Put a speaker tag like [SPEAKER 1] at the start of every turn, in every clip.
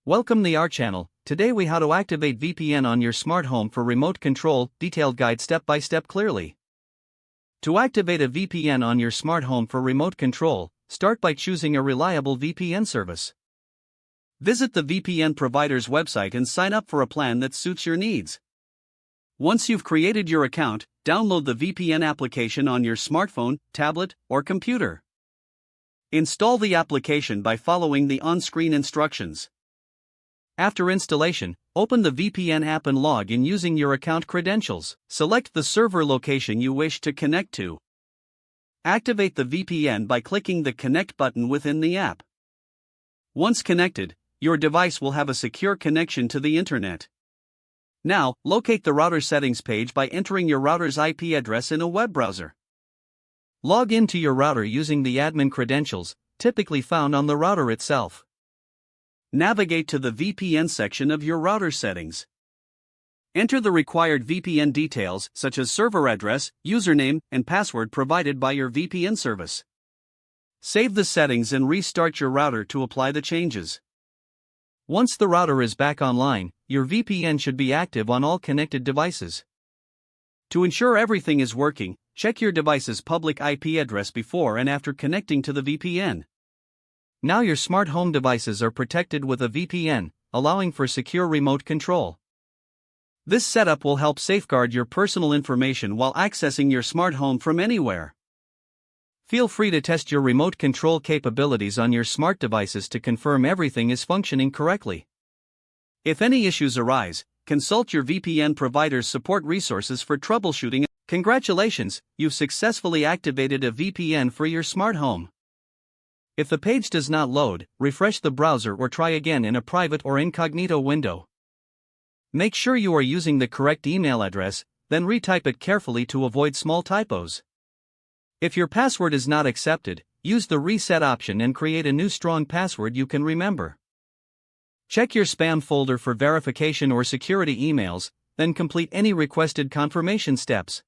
[SPEAKER 1] Welcome to our channel. Today we how to activate VPN on your smart home for remote control, detailed guide step by step clearly. To activate a VPN on your smart home for remote control, start by choosing a reliable VPN service. Visit the VPN provider's website and sign up for a plan that suits your needs. Once you've created your account, download the VPN application on your smartphone, tablet, or computer. Install the application by following the on-screen instructions. After installation, open the VPN app and log in using your account credentials. Select the server location you wish to connect to. Activate the VPN by clicking the Connect button within the app. Once connected, your device will have a secure connection to the internet. Now, locate the router settings page by entering your router's IP address in a web browser. Log into your router using the admin credentials, typically found on the router itself. Navigate to the VPN section of your router settings. Enter the required VPN details such as server address, username, and password provided by your VPN service. Save the settings and restart your router to apply the changes. Once the router is back online, your VPN should be active on all connected devices. To ensure everything is working, check your device's public IP address before and after connecting to the VPN. Now your smart home devices are protected with a VPN, allowing for secure remote control. This setup will help safeguard your personal information while accessing your smart home from anywhere. Feel free to test your remote control capabilities on your smart devices to confirm everything is functioning correctly. If any issues arise, consult your VPN provider's support resources for troubleshooting. Congratulations, you've successfully activated a VPN for your smart home. If the page does not load, refresh the browser or try again in a private or incognito window. Make sure you are using the correct email address, then retype it carefully to avoid small typos. If your password is not accepted, use the reset option and create a new strong password you can remember. Check your spam folder for verification or security emails, then complete any requested confirmation steps.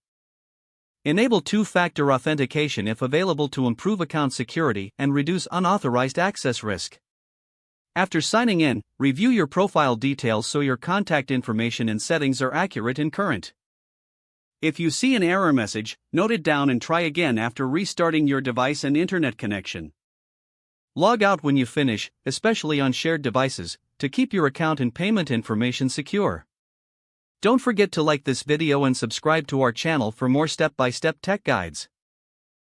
[SPEAKER 1] Enable two-factor authentication if available to improve account security and reduce unauthorized access risk. After signing in, review your profile details so your contact information and settings are accurate and current. If you see an error message, note it down and try again after restarting your device and internet connection. Log out when you finish, especially on shared devices, to keep your account and payment information secure. Don't forget to like this video and subscribe to our channel for more step-by-step tech guides.